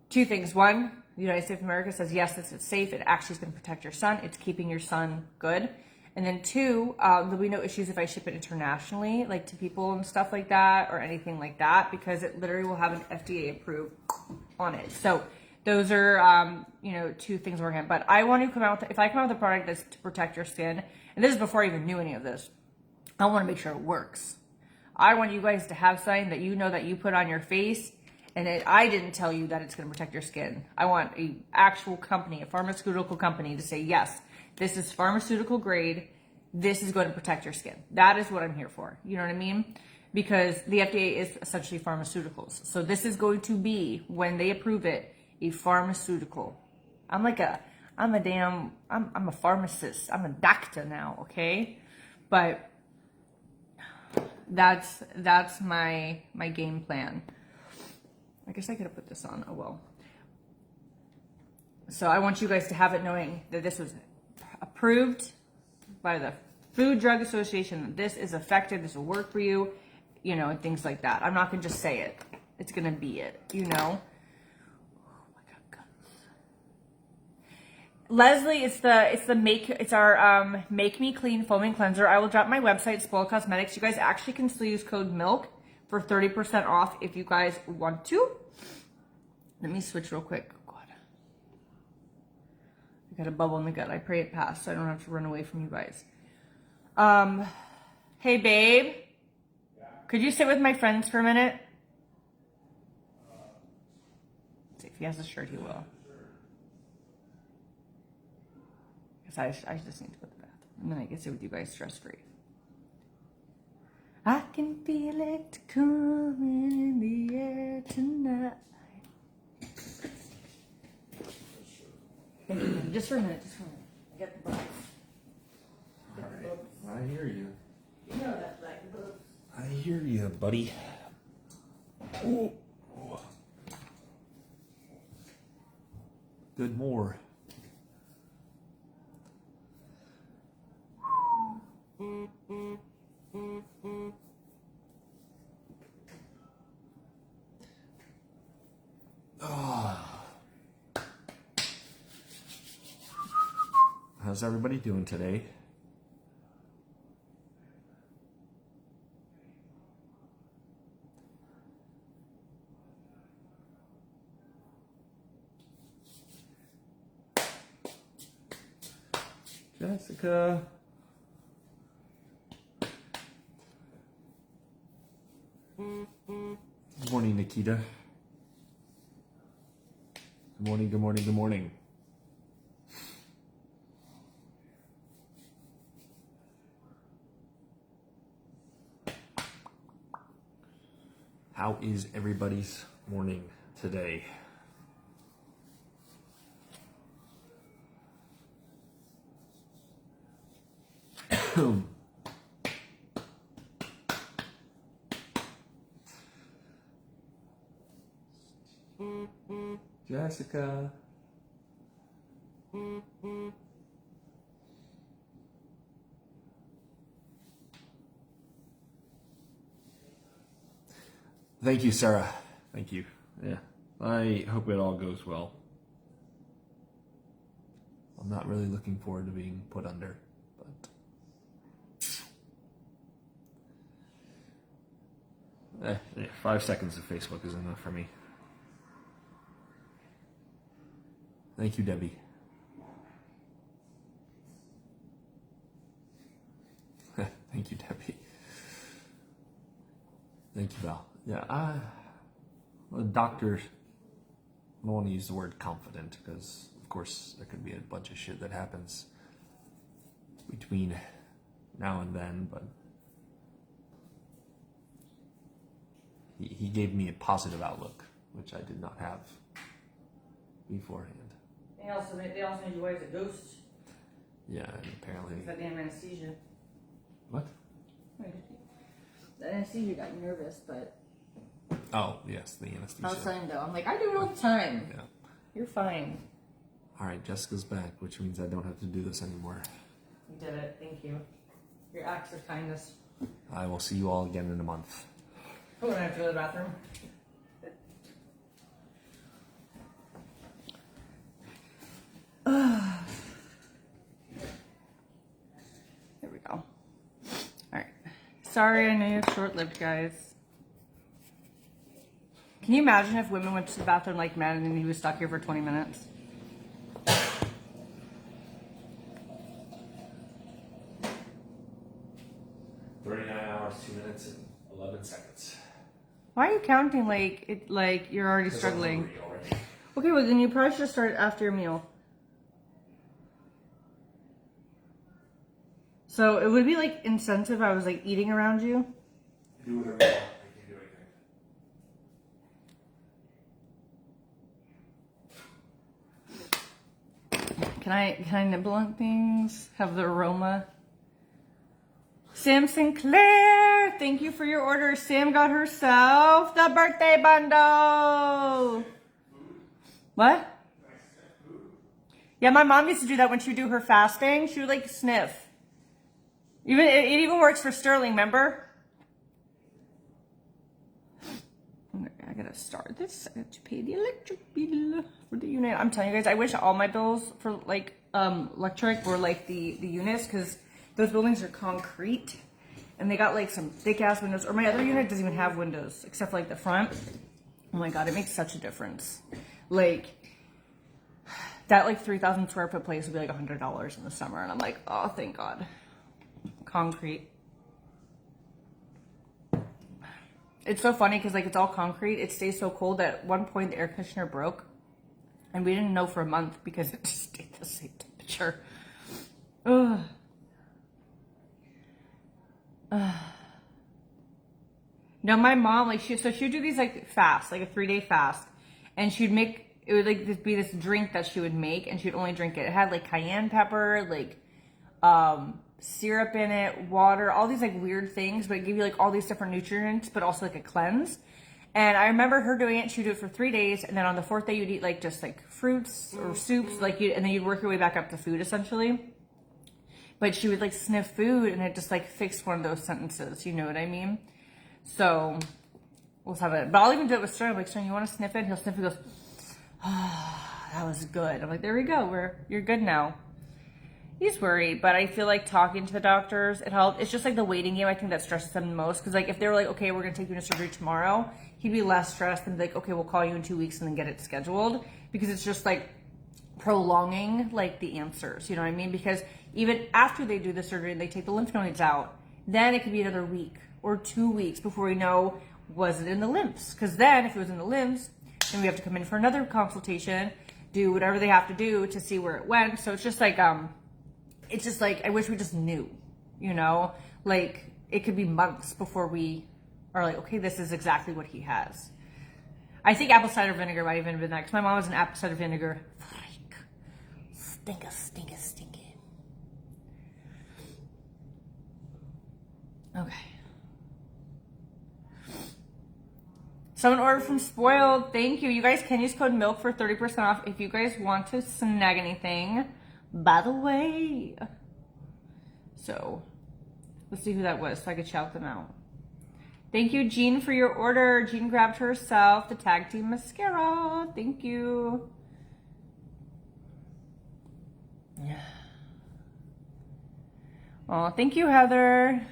2 things. One, the United States of America says, yes, this is safe. It actually is going to protect your son. It's keeping your son good. And then 2, there'll be no issues if I ship it internationally, like to people and stuff like that or anything like that, because it literally will have an FDA approved on it. So those are, 2 things we're working on. But I want to come out with, if I come out with a product that's to protect your skin, and this is before I even knew any of this, I want to make sure it works. I want you guys to have something that that you put on your face, and I didn't tell you that it's going to protect your skin. I want an actual company, a pharmaceutical company, to say, yes, this is pharmaceutical grade. This is going to protect your skin. That is what I'm here for. You know what I mean? Because the FDA is essentially pharmaceuticals. So this is going to be, when they approve it, a pharmaceutical. I'm a pharmacist. I'm a doctor now, okay? But that's my game plan. I guess I could have put this on. Oh well. So I want you guys to have it knowing that this was approved by the Food Drug Association, that this is effective, this will work for you, and things like that. I'm not gonna just say it. It's gonna be it, Oh my God, guns. Leslie, it's our Make Me Clean Foaming Cleanser. I will drop my website, Spoil Cosmetics. You guys actually can still use code MILK for 30% off if you guys want to. Let me switch real quick. God. I got a bubble in the gut. I pray it passed so I don't have to run away from you guys. Hey babe. Yeah. Could you sit with my friends for a minute? Let's see, if he has a shirt, he will. Because I just need to go to the bathroom. And then I can sit with you guys stress-free. I can feel it coming in the air tonight. Thank you. Just for a minute. I got the books. I hear you. You know that, like, books. I hear you, buddy. Ooh. Good more. How's everybody doing today? Jessica. Good morning, Nikita. Good morning, good morning, good morning. How is everybody's morning today? Jessica. Thank you, Sarah. Thank you. Yeah. I hope it all goes well. I'm not really looking forward to being put under, but 5 seconds of Facebook is enough for me. Thank you, Debbie. Thank you, Debbie. Thank you, Val. Yeah, the doctor, I don't want to use the word confident because, of course, there could be a bunch of shit that happens between now and then, but he gave me a positive outlook, which I did not have beforehand. They also made you white as a ghost. Yeah, and apparently. It's that damn anesthesia. What? The anesthesia got you nervous, but Oh, yes, the anesthesia. I was telling though, I'm like, I do it all the time. Yeah. You're fine. All right, Jessica's back, which means I don't have to do this anymore. You did it. Thank you. Your acts of kindness. I will see you all again in a month. Oh, and I have to go to the bathroom. There we go. All right. Sorry, I know you're short-lived, guys. Can you imagine if women went to the bathroom like men and he was stuck here for 20 minutes? $39, 2 minutes, and 11 seconds. Why are you counting like you're already struggling? Okay, well then you probably should start after your meal. So it would be like insensitive. I was like eating around you. Do whatever you want. I can't do anything. Can I nibble on things? Have the aroma. Sam Sinclair, thank you for your order. Sam got herself the birthday bundle. What? Yeah, my mom used to do that when she would do her fasting. She would like sniff. It even works for Sterling, remember? I gotta start this. I have to pay the electric bill for the unit. I'm telling you guys, I wish all my bills for like electric were like the units, because those buildings are concrete and they got like some thick ass windows. Or my other unit doesn't even have windows except for like the front. Oh my god, it makes such a difference. Like that like 3,000 square foot place would be like $100 in the summer, and I'm like, oh thank god. Concrete. It's so funny because like it's all concrete. It stays so cold that at one point the air conditioner broke, and we didn't know for a month because it just stayed the same temperature. Ugh. No, my mom like she'd do these like fast, like a 3-day fast, and she'd make it would like be this drink that she would make, and she'd only drink it. It had like cayenne pepper, like syrup in it, water, all these like weird things, but it gave you like all these different nutrients, but also like a cleanse. And I remember her doing it. She'd do it for 3 days, and then on the 4th day you'd eat like just like fruits or soups, like and then you'd work your way back up to food essentially. But she would like sniff food, and it just like fixed one of those sentences. You know what I mean? So we'll have it. But I'll even do it with Stern. I'm like, Stern, you want to sniff it? He'll sniff it. He goes, oh, that was good. I'm like, there we go. You're good now. He's worried, but I feel like talking to the doctors, it helped. It's just like the waiting game, I think, that stresses them the most. Because like if they were like, okay, we're going to take you into surgery tomorrow, he'd be less stressed than like, okay, we'll call you in 2 weeks and then get it scheduled. Because it's just like prolonging like the answers, you know what I mean? Because even after they do the surgery and they take the lymph nodes out, then it could be another week or 2 weeks before we know, was it in the lymphs? Because then if it was in the lymphs, then we have to come in for another consultation, do whatever they have to do to see where it went. So it's just like I wish we just knew, you know, like it could be months before we are like, okay, this is exactly what he has. I think apple cider vinegar might even have been that, because my mom was an apple cider vinegar freak. Stinka. Okay. Someone ordered from Spoiled. Thank you. You guys can use code MILK for 30% off if you guys want to snag anything. By the way. So, let's see who that was so I could shout them out. Thank you, Jean, for your order. Jean grabbed herself the Tag Team Mascara. Thank you. Yeah. Oh, thank you, Heather.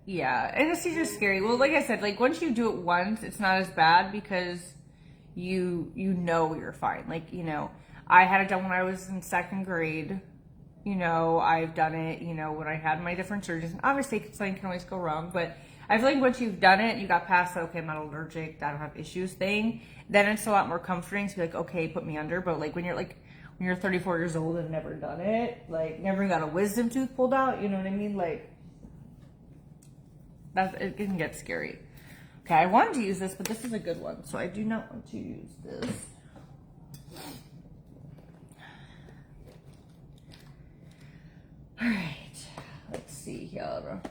Yeah, anesthesia is scary. Well, like I said, like once you do it once, it's not as bad because you know you're fine. Like, you know, I had it done when I was in second grade. You know, I've done it, you know, when I had my different surgeries. And obviously, something can always go wrong. But I feel like once you've done it, you got past the, okay, I'm not allergic, I don't have issues thing. Then it's a lot more comforting to be like, okay, put me under. But like when you're 34 years old and never done it, like never got a wisdom tooth pulled out, you know what I mean? Like, it can get scary. Okay, I wanted to use this, but this is a good one. So I do not want to use this. All right, let's see here.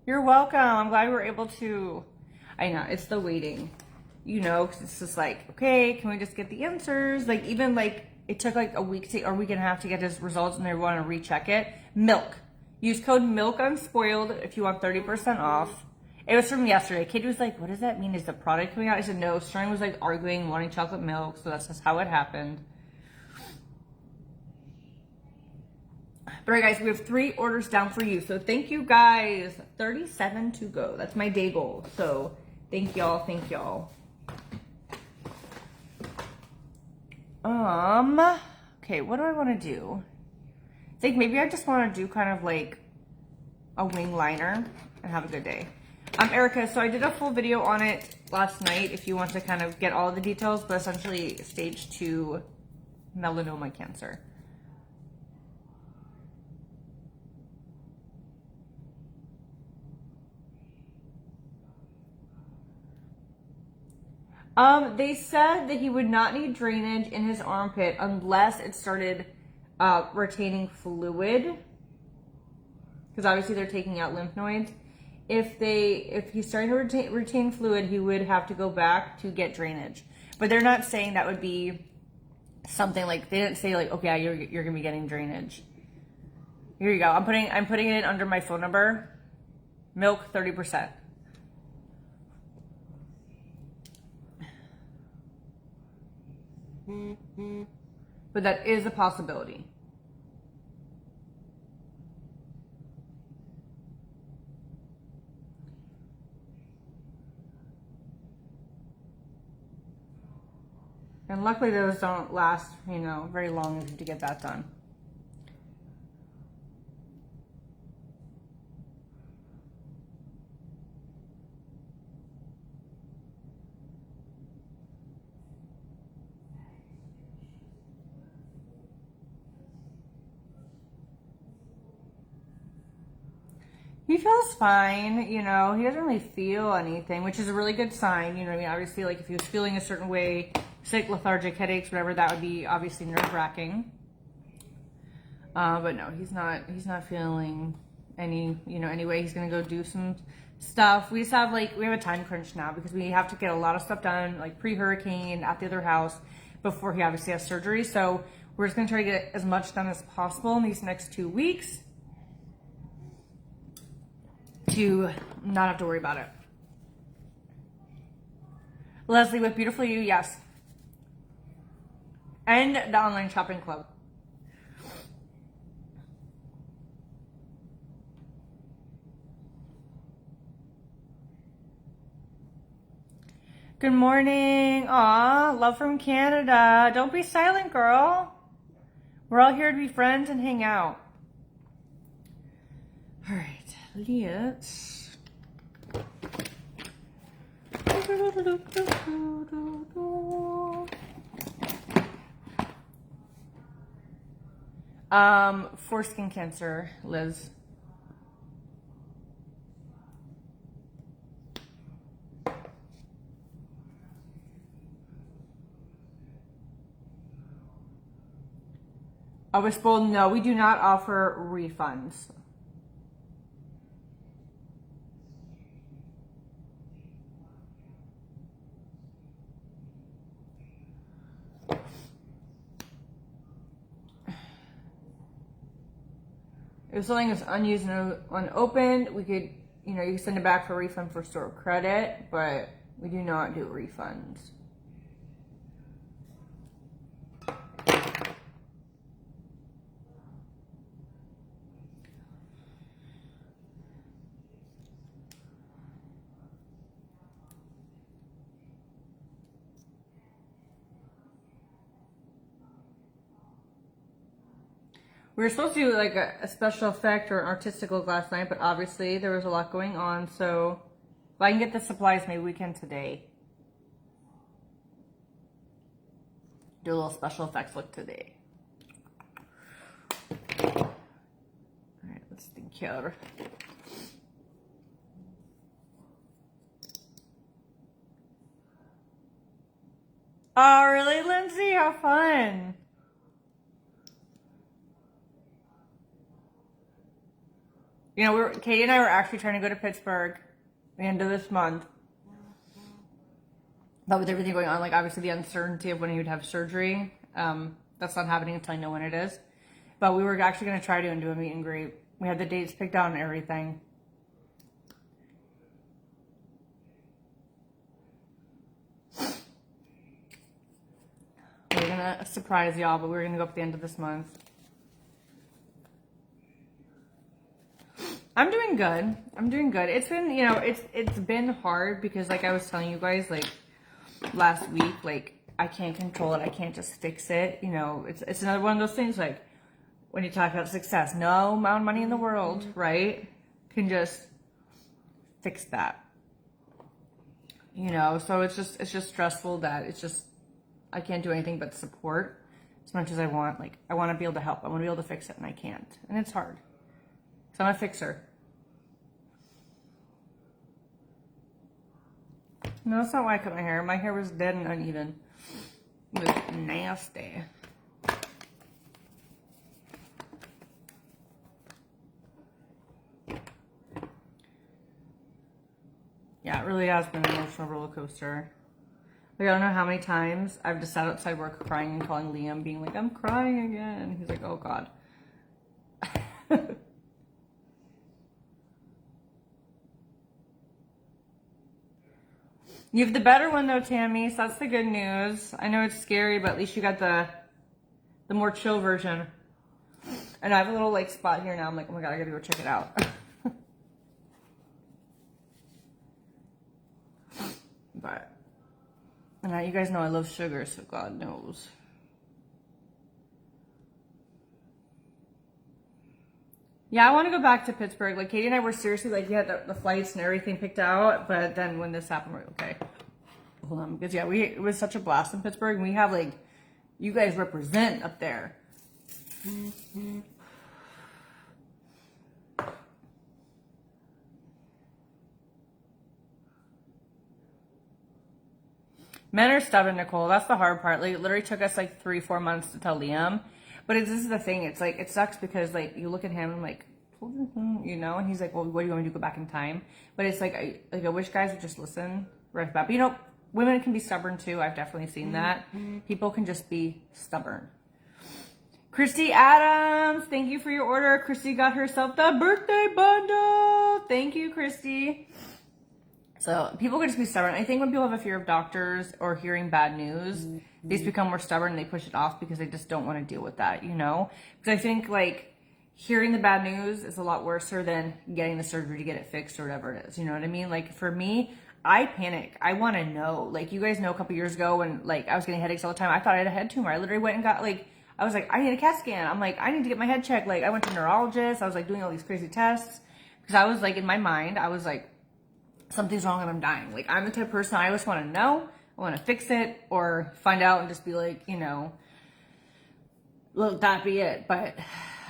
You're welcome. I'm glad we were able to. I know, it's the waiting, you know, because it's just like, okay, can we just get the answers? Like, even like, it took like a week or a week and a half to get his results and they want to recheck it. Milk. Use code MILKUNSPOILED if you want 30% off. It was from yesterday. Kid was like, what does that mean? Is the product coming out? I said, no. Sterling was like arguing, wanting chocolate milk. So that's just how it happened. But all right, guys, we have 3 orders down for you. So thank you, guys. 37 to go. That's my day goal. So thank y'all. Thank y'all. Okay, what do I want to do? I think maybe I just want to do kind of like a wing liner and have a good day. Erica, so I did a full video on it last night if you want to kind of get all of the details, but essentially stage 2 melanoma cancer. They said that he would not need drainage in his armpit unless it started retaining fluid, because obviously they're taking out lymph nodes. If he's starting to retain fluid, he would have to go back to get drainage. But they're not saying that would be something like, they didn't say like, okay, yeah, you're gonna be getting drainage. Here you go. I'm putting it under my phone number. Milk 30%. But that is a possibility. And luckily those don't last, you know, very long to get that done. He feels fine, you know, he doesn't really feel anything, which is a really good sign, you know what I mean? Obviously, like, if he was feeling a certain way, sick, lethargic, headaches, whatever, that would be obviously nerve-wracking. But no, he's not feeling any way. He's gonna go do some stuff. We just have, we have a time crunch now because we have to get a lot of stuff done, like pre-hurricane at the other house before he obviously has surgery. So we're just gonna try to get as much done as possible in these next 2 weeks to not have to worry about it. Leslie with Beautiful You, yes. And the online shopping club. Good morning. Aw, love from Canada. Don't be silent, girl. We're all here to be friends and hang out. All right, let's... Foreskin cancer, Liz. Wishbowl, no, we do not offer refunds. If something is unused and unopened, we could, you can send it back for a refund for store credit, but we do not do refunds. We were supposed to do like a special effect or an artistical last night, but obviously there was a lot going on. So if I can get the supplies, maybe we can today. Do a little special effects look today. All right, let's think here. Oh, really, Lindsay? How fun! You know, Katie and I were actually trying to go to Pittsburgh at the end of this month. But with everything going on, like obviously the uncertainty of when he would have surgery, that's not happening until I know when it is. But we were actually going to try to do a meet and greet. We had the dates picked out and everything. We're going to surprise y'all, but we're going to go up at the end of this month. I'm doing good. I'm doing good. It's been, you know, it's been hard because like I was telling you guys, like last week, like I can't control it. I can't just fix it. You know, it's another one of those things like when you talk about success, no amount of money in the world, right, can just fix that. You know, so it's just stressful that it's just, I can't do anything but support as much as I want. Like I want to be able to help. I want to be able to fix it and I can't. And it's hard. So I'm a fixer. No, that's not why I cut my hair. My hair was dead and uneven. It was nasty. Yeah, it really has been an emotional roller coaster. Like, I don't know how many times I've just sat outside work crying and calling Liam, being like, I'm crying again. He's like, oh, God. You have the better one though, Tammy, so that's the good news. I know it's scary, but at least you got the more chill version. And I have a little like spot here now. I'm like, oh my God, I gotta go check it out. But, and now you guys know I love sugar, so God knows. Yeah, I want to go back to Pittsburgh. Like, Katie and I were seriously, like, we had the flights and everything picked out, but then when this happened, we're like, okay. Hold on, because, yeah, it was such a blast in Pittsburgh, and we have, like, you guys represent up there. Men are stubborn, Nicole. That's the hard part. Like, it literally took us, like, 3-4 months to tell Liam. But this is the thing. It's like, it sucks because like you look at him and like, you know, and he's like, well, what do you want me to do, go back in time? But it's like, I wish guys would just listen right back. But you know, women can be stubborn too. I've definitely seen that. People can just be stubborn. Christy Adams, thank you for your order. Christy got herself the birthday bundle. Thank you, Christy. So people can just be stubborn. I think when people have a fear of doctors or hearing bad news, they just become more stubborn and they push it off because they just don't want to deal with that, you know? Because I think like hearing the bad news is a lot worse than getting the surgery to get it fixed or whatever it is. You know what I mean? Like for me, I panic. I want to know. Like you guys know a couple years ago when like I was getting headaches all the time, I thought I had a head tumor. I literally went and got like, I was like, I need a CAT scan. I'm like, I need to get my head checked. Like I went to a neurologist. I was like doing all these crazy tests because I was like in my mind, I was like, something's wrong and I'm dying. Like I'm the type of person I always want to know, I want to fix it or find out and just be like, you know, let that be it. But,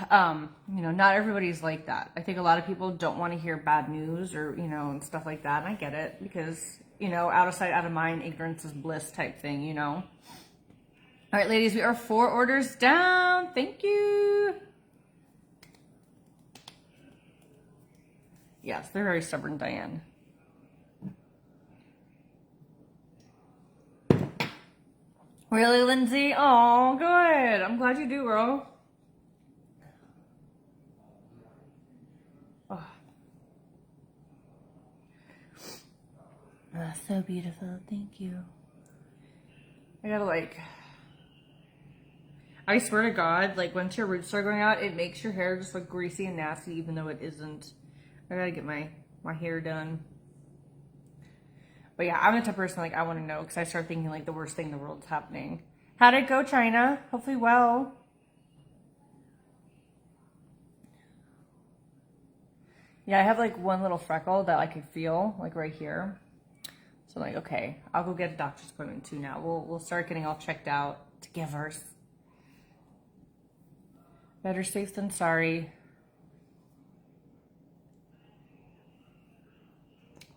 you know, not everybody's like that. I think a lot of people don't want to hear bad news or, you know, and stuff like that. And I get it because, you know, out of sight, out of mind, ignorance is bliss type thing, you know. All right, ladies, we are 4 orders down. Thank you. Yes, they're very stubborn, Diane. Really, Lindsay? Oh, good. I'm glad you do, girl. Oh. So beautiful. Thank you. I gotta like... I swear to God, like once your roots start going out, it makes your hair just look greasy and nasty even though it isn't. I gotta get my hair done. But yeah, I'm the type of person like I want to know because I start thinking like the worst thing in the world's happening. How'd it go, China? Hopefully well. Yeah, I have like one little freckle that I could feel like right here. So I'm like, okay, I'll go get a doctor's appointment too now. We'll start getting all checked out together. Better safe than sorry.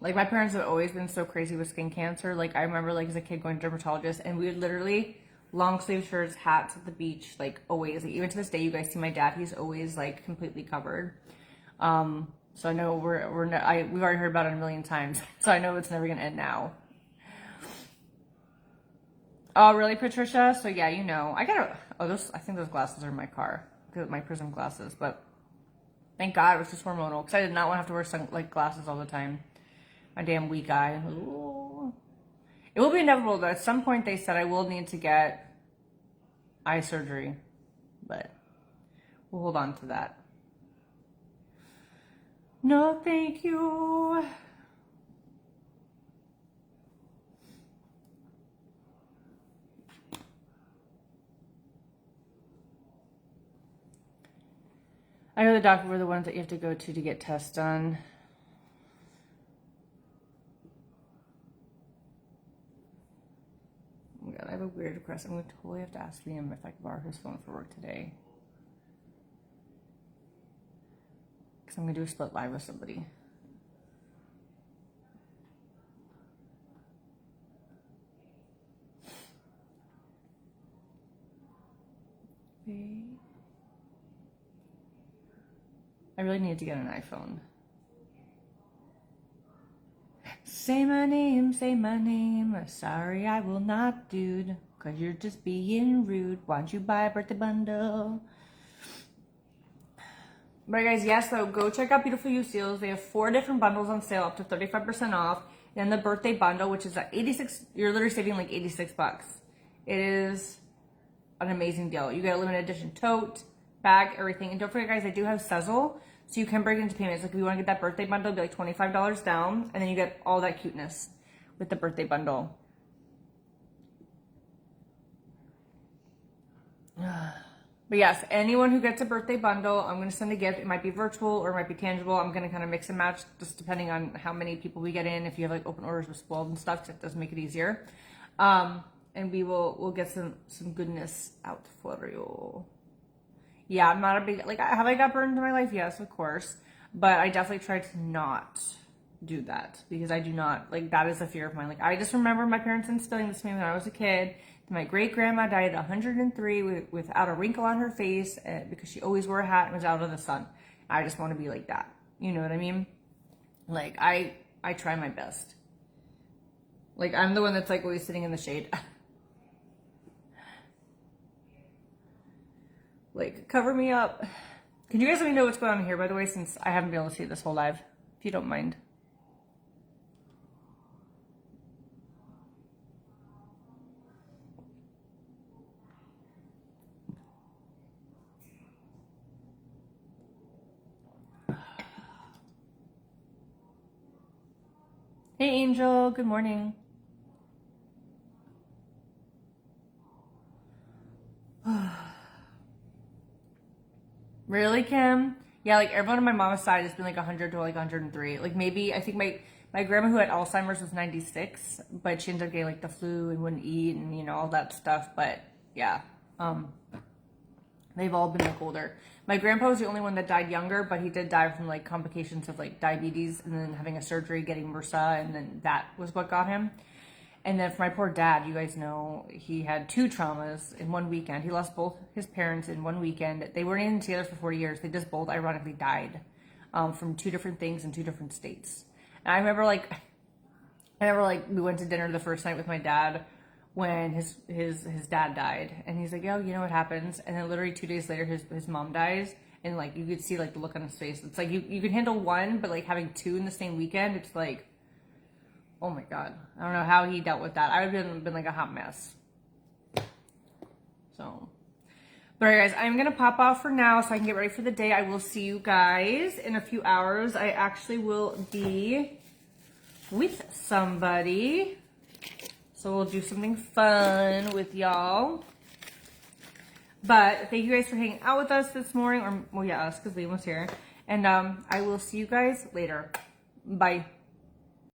Like my parents have always been so crazy with skin cancer. Like I remember like as a kid going to dermatologist and we would literally long sleeve shirts, hats at the beach, like always. Like, even to this day, you guys see my dad, he's always like completely covered. So I know we've already heard about it a million times. So I know it's never gonna end now. Oh, really, Patricia? So yeah, you know, I think those glasses are in my car, my Prism glasses. But thank God it was just hormonal, because I did not want to have to wear glasses all the time. My damn weak eye. Ooh. It will be inevitable though. At some point, they said I will need to get eye surgery, but we'll hold on to that. No, thank you. I know the doctor were the ones that you have to go to get tests done. Oh my God, I have a weird request. I'm going to totally have to ask Liam if I can borrow his phone for work today. Because I'm going to do a split live with somebody. I really need to get an iPhone. Say my name, say my name. Sorry, I will not, dude. Cause you're just being rude. Why don't you buy a birthday bundle? But guys, yes, so go check out Beautiful You Seals. They have 4 different bundles on sale, up to 35% off. And the birthday bundle, which is at $86, you're literally saving like $86. It is an amazing deal. You get a limited edition tote, bag, everything. And don't forget, guys, I do have Sezzle, so you can break it into payments. Like if you want to get that birthday bundle, it'll be like $25 down, and then you get all that cuteness with the birthday bundle. But yes, anyone who gets a birthday bundle, I'm going to send a gift. It might be virtual or it might be tangible. I'm going to kind of mix and match just depending on how many people we get in. If you have like open orders with Spoiled and stuff, because it does make it easier. And we'll get some goodness out for you. Yeah, I'm not a big, like, have I got burned in my life? Yes, of course. But I definitely try to not do that, because I do not, like, that is a fear of mine. Like, I just remember my parents instilling this to me when I was a kid. My great grandma died at 103 without a wrinkle on her face, because she always wore a hat and was out of the sun. I just want to be like that. You know what I mean? Like, I try my best. Like, I'm the one that's like always sitting in the shade. Like, cover me up. Can you guys let me know what's going on here, by the way, since I haven't been able to see this whole live, if you don't mind. Hey, Angel. Good morning. Really, Kim? Yeah, like everyone on my mom's side has been like 100 to like 103. Like maybe, I think my grandma who had Alzheimer's was 96, but she ended up getting like the flu and wouldn't eat and, you know, all that stuff. But yeah, they've all been like older. My grandpa was the only one that died younger, but he did die from like complications of like diabetes and then having a surgery, getting MRSA, and then that was what got him. And then for my poor dad, you guys know, he had 2 traumas in one weekend. He lost both his parents in one weekend. They weren't even together for 40 years. They just both ironically died from 2 different things in 2 different states. And I remember like we went to dinner the first night with my dad when his dad died. And he's like, yo, you know what happens? And then literally 2 days later, his mom dies. And like, you could see like the look on his face. It's like, you could handle one, but like having 2 in the same weekend, it's like, oh my God. I don't know how he dealt with that. I would have been like a hot mess. So, but all right, guys, I'm going to pop off for now so I can get ready for the day. I will see you guys in a few hours. I actually will be with somebody. So we'll do something fun with y'all. But thank you guys for hanging out with us this morning. Or, well, yeah, us, because Liam was here. And I will see you guys later. Bye.